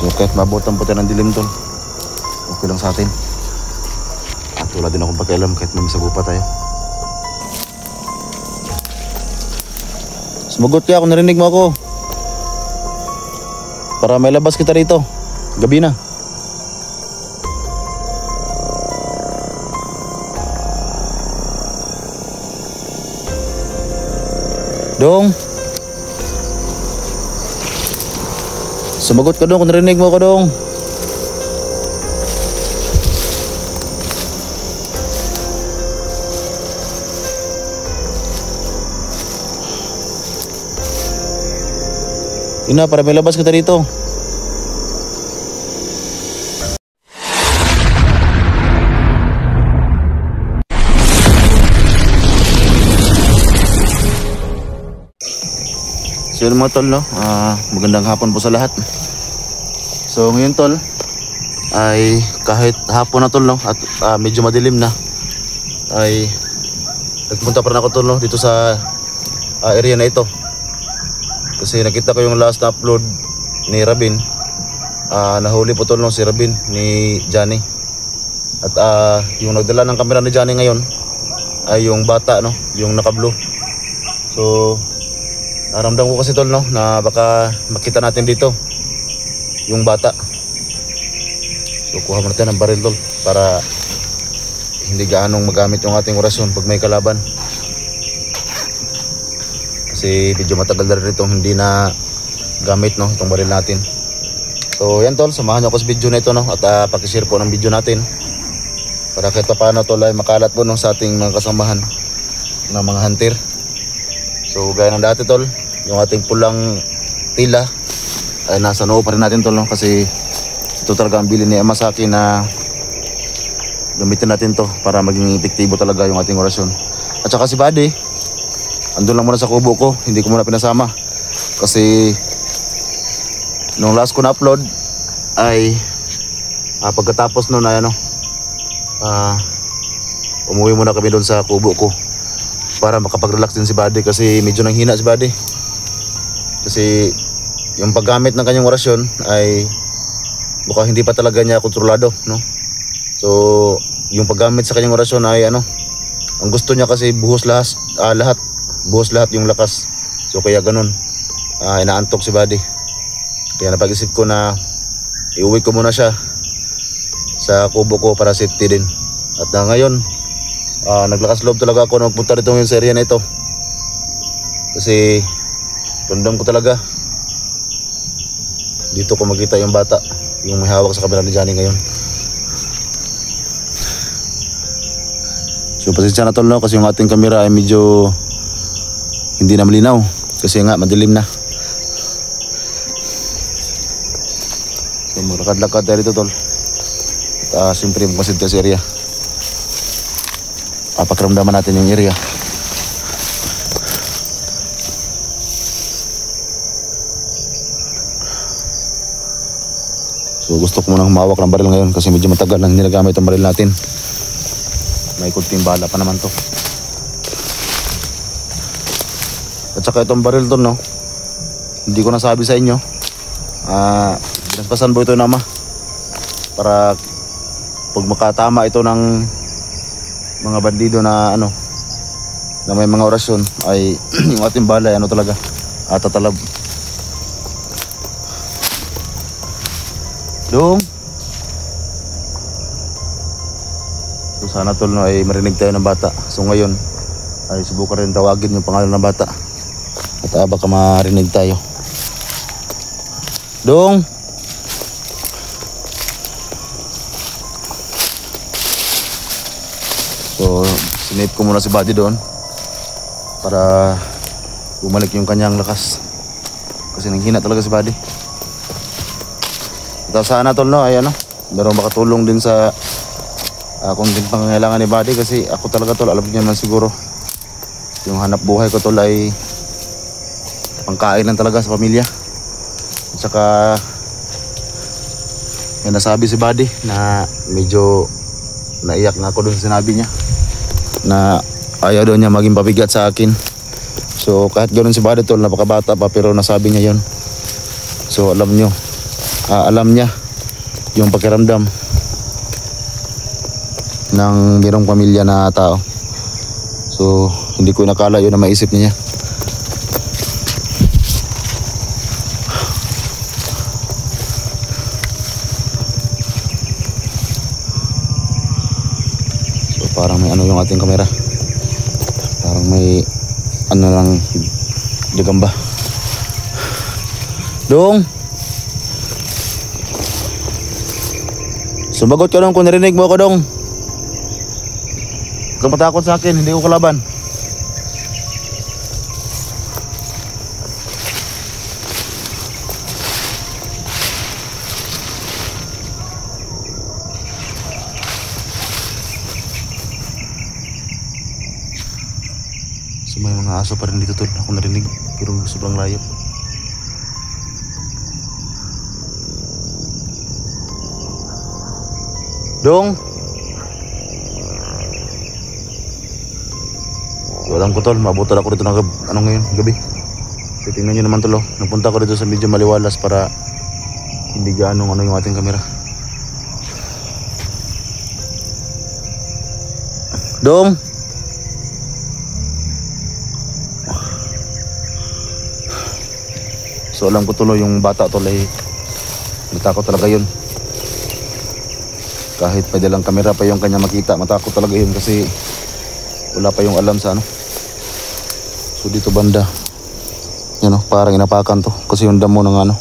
So kahit mabutan po tayo ng dilim tol, okay lang sa atin. At wala din akong pakialam kahit may sagupa tayo. Sumagot ka kung narinig mo ako. Para may labas kita rito. Gabi na. Dong. Sumagot ka dong kung narinig mo ako dong. Ina, para may labas kita dito. So yun mga tol, no? Magandang hapon po sa lahat. So ngayon tol, ay kahit hapon na tol, no? At medyo madilim na, ay nagpunta pa rin ako tol, no? Dito sa area na ito. Kasi nakita ko yung last na upload ni Rabin. Nahuli po tol, no? Si Rabin ni Johnny. At yung nagdala ng camera ni Johnny ngayon ay yung bata, no? Yung naka-blue. So naramdam ko kasi tol, no, na baka makita natin dito yung bata. So kuha muna tayo ng baril tol para hindi gaanong magamit yung ating orasyon pag may kalaban. Kasi medyo matagal na rin itong hindi na gamit, no, itong baril natin. So yan tol, samahan nyo ako sa video na ito, no, at pakishare po ng video natin para kahit pa paano tol ay makalat po, no, sa ating mga kasamahan ng mga hunter. So gaya ng dati tol, yung ating pulang tila ay nasa noo pa rin natin tol, no? Kasi ito talaga ang bilin ni Ama sa akin na gamitin natin to para maging epektibo talaga yung ating orasyon. At saka si Buddy, andun lang muna sa kubo ko, hindi ko muna pinasama. Kasi nung last ko na upload ay pagkatapos nun ay umuwi muna kami doon sa kubo ko para makapag-relax din si Buddy kasi medyo nanghina si Buddy. Kasi yung paggamit ng kanyang orasyon ay mukhang hindi pa talaga niya kontrolado, no? So yung paggamit sa kanyang orasyon ay ang gusto niya kasi buhos lahat, buhos lahat yung lakas. So kaya ganun, inaantok si Buddy. Kaya napag-isip ko na iuwi ko muna siya sa kubo ko para safety din. At ngayon naglakas loob talaga ako na magpunta rito ngayon sa area na ito. Kasi random ko talaga dito ko makita yung bata, yung may hawak sa kamera ni Johnny ngayon. So pasensya na tol, no, kasi yung ating kamera ay medyo hindi na malinaw kasi nga madilim na. So maglakad-lakad tayo dito tol. At siyempre magpasid tayo sa area. Pakiramdaman natin yung area. So gusto ko munang humawak ng baril ngayon kasi medyo matagal nang ginagamit ang baril natin. May kunting bala pa naman to. At saka itong baril to, no, hindi ko nasabi sa inyo, binasbasan po ito ng Ama para pag makatama ito ng mga bandido na na may mga orasyon ay yung ating bala ay talaga tatalab. Dong. So sana tol, no, ay marinig tayo ng bata. So ngayon ay subukan rin tawagin yung pangalan ng bata at baka marinig tayo. Dong. So sinip ko muna si Buddy doon para bumalik yung kanyang lakas kasi nanghina talaga si Buddy. At sana tol, no, ay meron makatulong din sa kung din pangangailangan ni Buddy kasi ako talaga tol, alam niyo naman siguro yung hanap buhay ko tol ay pangkain lang talaga sa pamilya. At saka may nasabi si Buddy na medyo naiyak na ako doon sa sinabi niya na ayaw daw niya maging pabigat sa akin. So kahit ganoon si Buddy tol, napakabata pa pero nasabi niya yon. So alam nyo, alam niya yung pakiramdam ng mayroong pamilya na tao. So hindi ko nakala yun na maisip niya. So parang may ano yung ating kamera, parang may ano lang gagamba. Dong, sumagot ka dong kung narinig mo ako dong. Huwag kang matakot sa akin, hindi ko kalaban. So may mga aso pa rin dito tol, ako narinig, pero sobrang layo. Dong, so alam ko tol, mabutan ako dito ng ngayon, gabi. So tingnan nyo naman tol, napunta ko dito sa medyo maliwalas para hindi gaano yung ating kamera. Dong, so alam ko tuloy yung bata tol ay matakot talaga yun. Kahit pwede lang kamera pa yung kanya makita, matakot talaga yun kasi wala pa yung alam sa ano. So dito banda, yan o, parang inapakan to kasi yung damo ng ano,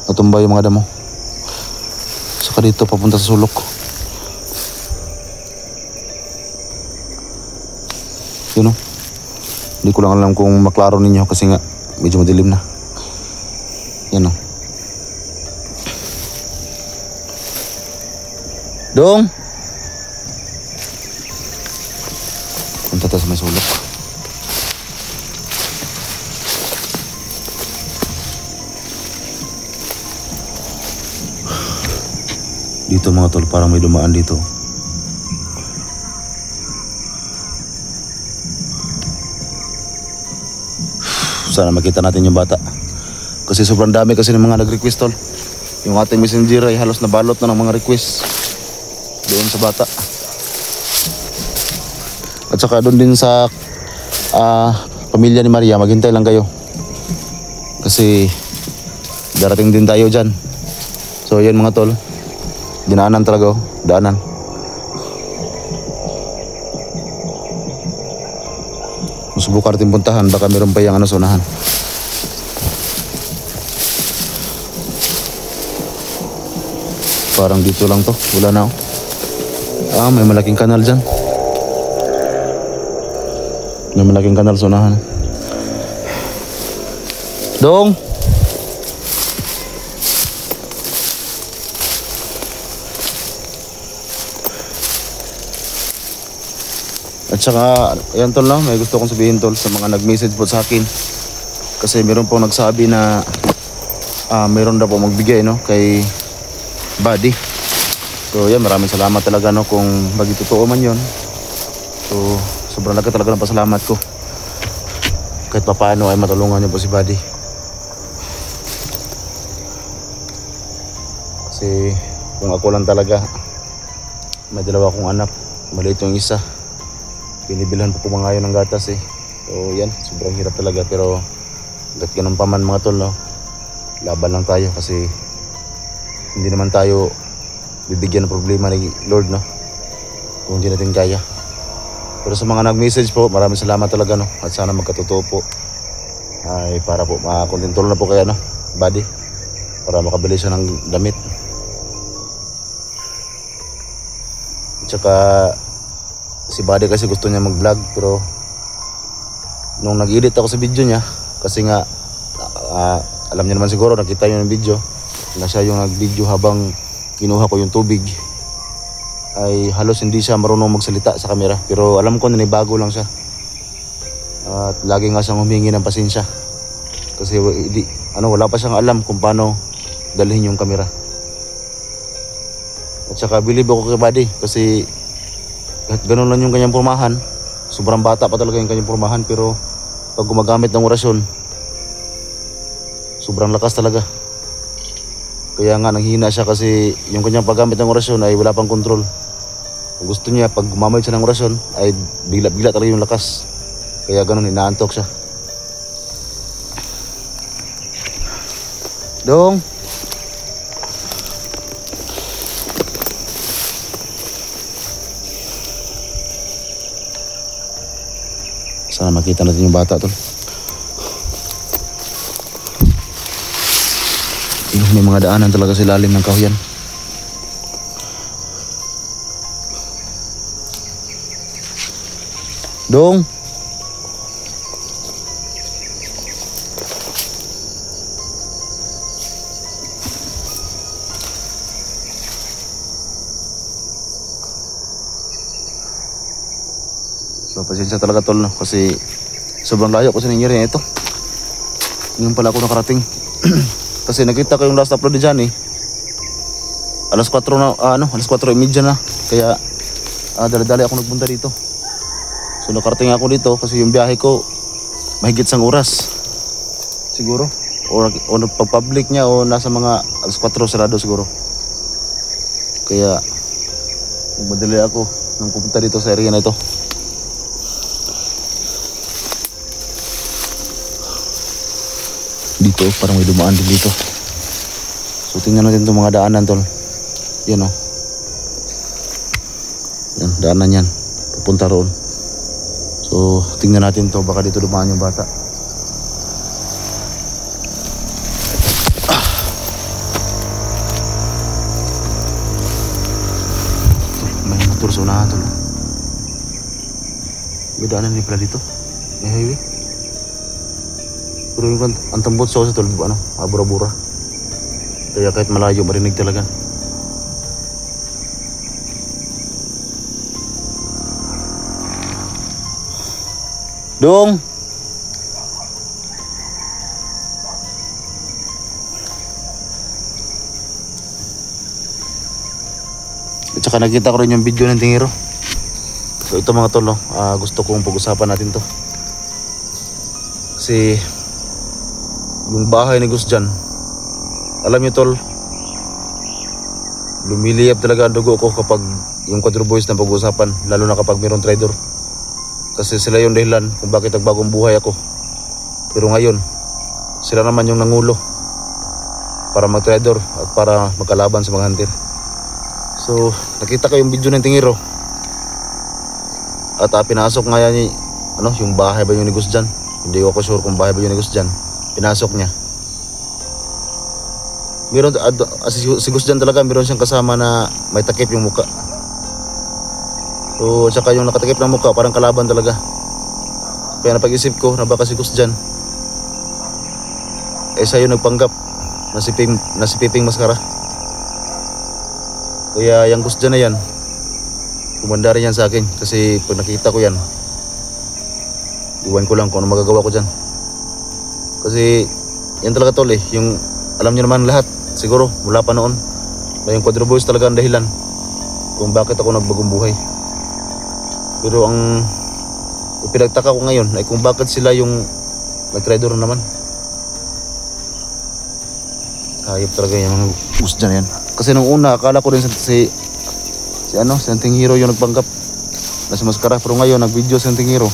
natumba yung mga damo. Saka dito papunta sa sulok. Yun o, hindi ko lang alam kung maklaro ninyo kasi nga medyo madilim na. Yan o. Dong, punta tayo sa may sulok. Dito mga tol, parang may dumaan dito. Sana makita natin yung bata kasi sobrang dami kasi ng mga nag-request tol. Yung ating messenger ay halos nabalot na ng mga request doon sa bata. At saka doon din sa pamilya ni Maria, maghintay lang kayo kasi darating din tayo dyan. So yan mga tol, dinaanan talaga, daanan. Subukan natin puntahan, baka meron pa yung ano sa unahan. Parang dito lang to, wala na. May malaking kanal dyan. May malaking kanal sa unahan. Dong, at saka ayan tol lang, may gusto kong sabihin tol sa mga nag-message po sa akin. Kasi meron po nagsabi na meron daw po magbigay no kay Buddy. So yan, maraming salamat talaga no kung bagay totoo man yun. So sobrang laki talaga ng pasalamat ko. Kahit papaano ay matulungan niyo po si Buddy. Kasi kung ako lang talaga, may dalawa kong anak, maliit yung isa, binibilhan pa po mga ngayon ng gatas eh. So yan, sobrang hirap talaga. Pero kahit ganun pa man mga tol no, laban lang tayo kasi hindi naman tayo bibigyan ng problema ni Lord no kung hindi natin kaya. Pero sa mga nag-message po, maraming salamat talaga no, at sana magkatotoo po ay para po makakontentol na po kaya no Buddy, para makabili siya ng damit. At saka si Buddy kasi gusto niya mag-vlog, pero nung nag-edit ako sa video niya kasi nga alam niya naman siguro, nakita niyo yung video na siya yung nag-video habang kinuha ko yung tubig, ay halos hindi siya marunong magsalita sa camera. Pero alam ko nanibago lang siya at lagi nga siyang humingi ng pasensya kasi wala pa siyang alam kung paano dalhin yung camera. At saka believe ako kay Buddy kasi kahit ganun lang yung kanyang pormahan, sobrang bata pa talaga yung kanyang pormahan, pero pag gumagamit ng orasyon, sobrang lakas talaga. Kaya nga nanghina siya kasi yung kanyang paggamit ng orasyon ay wala pang kontrol. Kung gusto niya, pag gumamit siya ng orasyon ay bigla-bigla talaga yung lakas. Kaya ganun, inaantok siya. Dong! Sana makita natin yung bata tol. May mga daanan talaga sa ilalim ng kahoyan. Dong! So pasensya talaga tol no, kasi sobrang layo ko sa nangyari ito. Ngayon pala ako nakarating. Kasi nakita ko yung last upload ni Johnny. Alas 4 na, alas 4:30 na. Kaya dali-dali ako nagpunta dito. So nakarating ako dito kasi yung biyahe ko mahigit sang oras. Siguro. O pag-public niya o nasa mga alas 4 sarado siguro. Kaya magmadali ako nang pupunta dito sa area na ito. Dito parang may dumaan din dito. So tingnan natin itong mga daanan tol. Yan o. Yan, daanan yan. Pupunta roon. So tingnan natin to, baka dito dumaan yung bata. May motor sa unahan tol. May daanan din pala dito. May highway. Pero yung ang tambot sa tol, abura-bura. Kaya kahit malayo marinig talaga. Dong! At saka nakita ko rin yung video ng tingiro. So ito mga tol, gusto kong pag-usapan natin to. Kasi yung bahay ni Gus dyan, alam niyo tol, lumiliyab talaga ang dugo ko kapag yung Quadro Boys na pag-uusapan, lalo na kapag mayroong trader. Kasi sila yung dahilan kung bakit nagbagong buhay ako. Pero ngayon, sila naman yung nangulo para mag-trader at para magkalaban sa mga hunter. So nakita ko yung video ng tingiro. At pinasok nga yan yung bahay ba yung ni Gus dyan. Hindi ko sure kung bahay ba yung ni Gus dyan. Pinasok niya. Meron si Gus dyan talaga, meron siyang kasama na may takip yung muka. So tsaka yung nakatakip ng muka parang kalaban talaga. Kaya napag-isip ko na baka si Gus dyan siya yung nagpanggap na si Piping Maskara. Kaya yung Gus dyan na yan, kumanda rin yan sa akin. Kasi pag nakita ko yan, iwan ko lang kung ano magagawa ko dyan. Kasi yan talaga tol yung alam niyo naman lahat siguro mula pa noon na yung Quadro Boys talaga ang dahilan kung bakit ako nagbagong buhay. Pero ang pinagtaka ko ngayon ay kung bakit sila yung nag-trader naman. Hayop talaga yung mga Gus dyan yan. Kasi nung una akala ko rin si Hunting Hero yung nagpanggap na si Maskara, pero ngayon nag-video si Hunting Hero.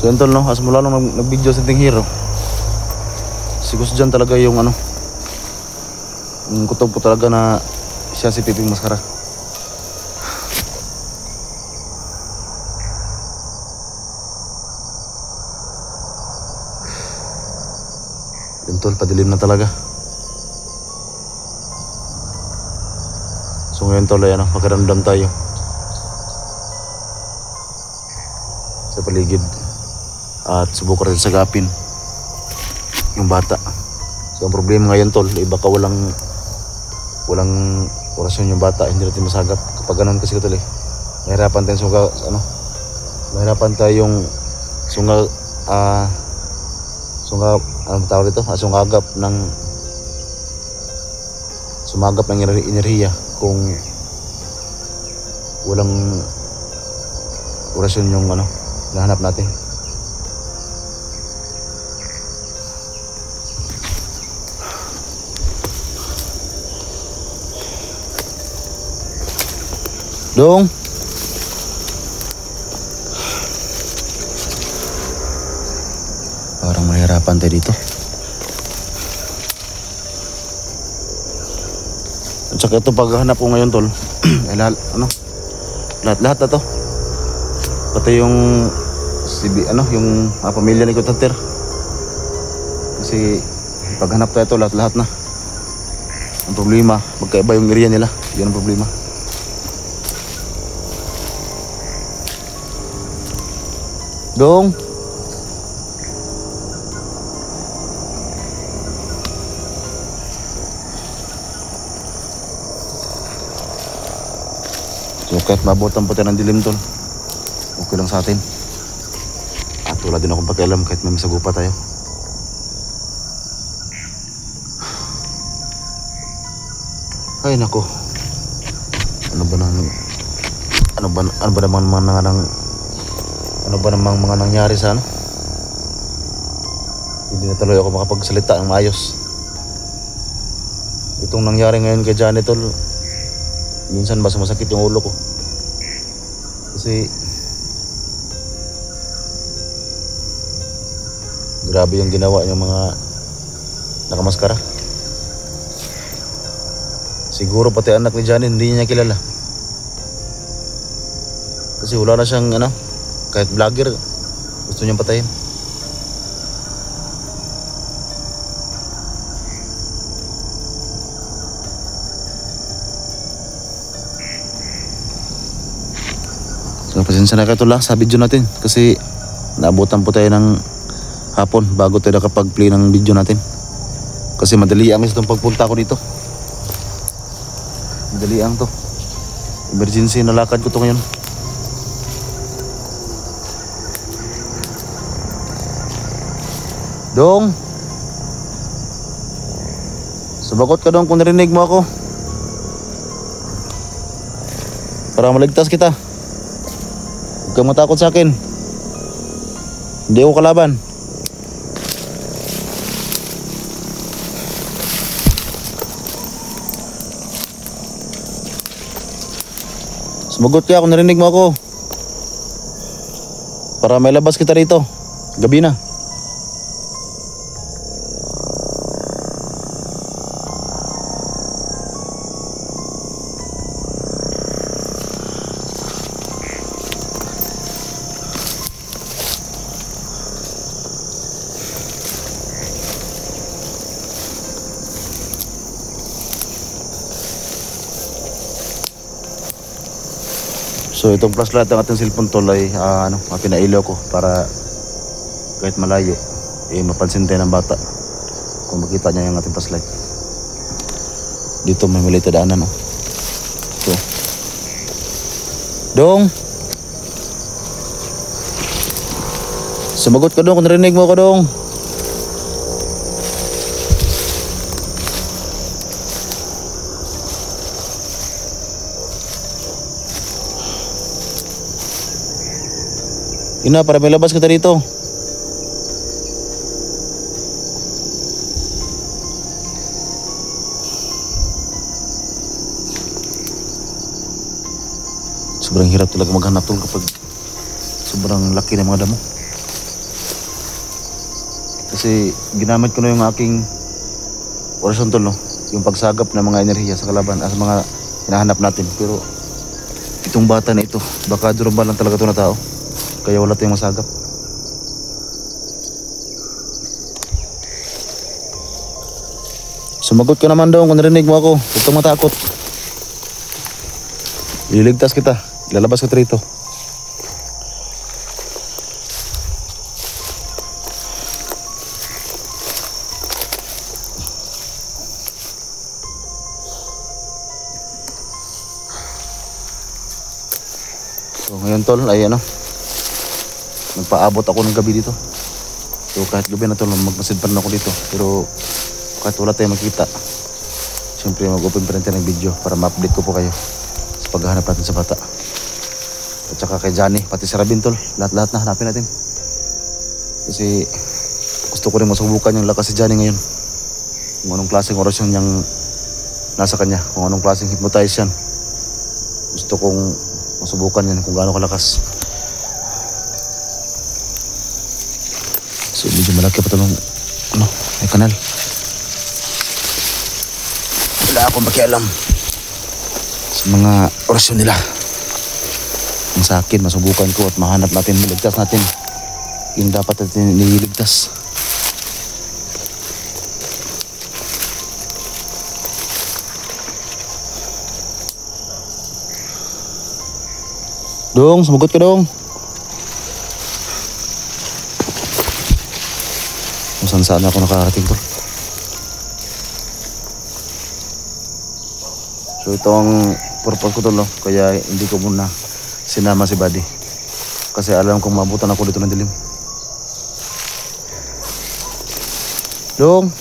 So yun tol no, as mula nung nag-video sa Hunting Hero, si Gus dyan talaga yung yung kutob ko talaga na siya si Piping Maskara. Yun tol, padilim na talaga. So ngayon tol ay pakiramdam tayo sa paligid. At subukan rin sagapin yung bata. So ang problema ngayon tol, baka walang orasyon yung bata, hindi natin masagap. Kapag ganun kasi tol mahirapan tayong mahirapan tayong sumagap ng enerhiya kung walang orasyon yung hinahanap natin. Dong. Parang mahirapan tayo dito. At saka ito paghahanap ko ngayon tol. Eh, lahat na to. Pati yung yung pamilya ni Kutanter. Kasi paghanap tayo ito lahat na. Ang problema, magkaiba yung area nila. Yan ang problema. Dong. So kahit mabutan po tayo ng dilim tol, okay lang sa atin. At wala din akong pakialam kahit may masagupa tayo. Ay nako. Ano ba namang mga nangyari sa ano? Hindi na tuloy ako makapagsalita ng maayos. Itong nangyari ngayon kay Johnny tol, minsan ba sumasakit yung ulo ko. Kasi grabe yung ginawa ng mga nakamaskara. Siguro pati anak ni Johnny hindi niya kilala. Kasi wala na siyang kahit vlogger gusto niyang patayin. So pasensya na kayo tol sa video natin kasi naabutan po tayo ng hapon bago tayo nakapag-play ng video natin. Kasi madali ang itong pagpunta ko dito. Madali ang to. Emergency na lakad ko to ngayon. Dong. Sumagot ka dong kung narinig mo ako. Para maligtas kita. Huwag kang matakot sa akin. Hindi ako kalaban. Sumagot ka kung narinig mo ako. Para may labas kita rito. Gabi na. So itong flashlight ng ating cellphone tol ay pinailaw ko para kahit malayo mapansin tayo ng bata kung makita niya yung ating flashlight. Dito may maliit na daanan So Dong. Sumagot ka dong kung narinig mo ko dong. Ina, para may labas kita dito. Sobrang hirap talaga maghanap tol kapag sobrang laki ng mga damo. Kasi ginamit ko na yung aking orasyon tol, yung pagsagap ng mga enerhiya sa kalaban sa mga hinahanap natin. Pero itong bata na ito, baka durumba lang talaga ito na tao. Kaya wala tayong masagap. Sumagot ka naman daw kung narinig mo ako. Huwag kang matakot. Ililigtas kita. Ilalabas kita rito. So ngayon tol ay nagpaabot ako ng gabi dito. So kahit gabi na tol, magmasid pa rin ako dito. Pero kahit wala tayong makita, siyempre mag-open pa rin tayo ng video para ma-update ko po kayo sa paghahanap natin sa bata. At saka kay Johnny, pati si Rabin tol, lahat-lahat na hanapin natin. Kasi gusto ko rin masubukan yung lakas si Johnny ngayon. Kung anong klaseng orasyon niyang nasa kanya, kung anong klaseng hypnotize yan. gusto kong masubukan yan kung gaano kalakas. So medyo malaki pa itong may kanal. Wala akong makialam sa mga orasyon nila. Ang sa akin, masubukan ko at mahanap natin, maligtas natin yung dapat natin nililigtas. Dong, sumagot ka dong. Kung saan ako nakarating to. So ito ang purpose ko to, no? Kaya hindi ko muna sinama si Buddy. Kasi alam kong maabutan ako dito ng dilim. Dong.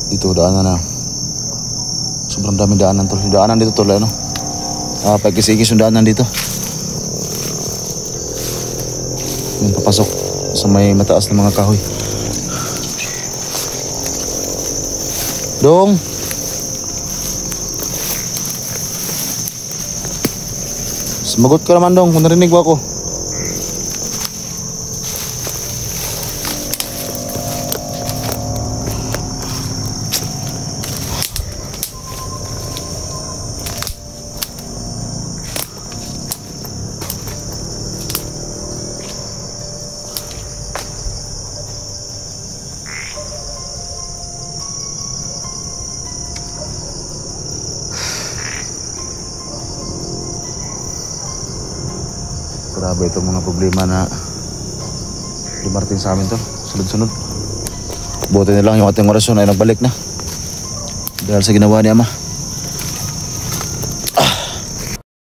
Dito daanan na. Sobrang daming daanan tol. Yung daanan dito tol, ano? Pagkis-igis yung daanan dito. Yung papasok sa may mataas na mga kahoy. Dong! Sumagot ka naman dong kung narinig mo ako. Grabe itong mga problema na dumarating sa amin to. Sunod-sunod. Buti na lang yung ating orasyon ay nagbalik na. Dahil sa ginawa ni Ama.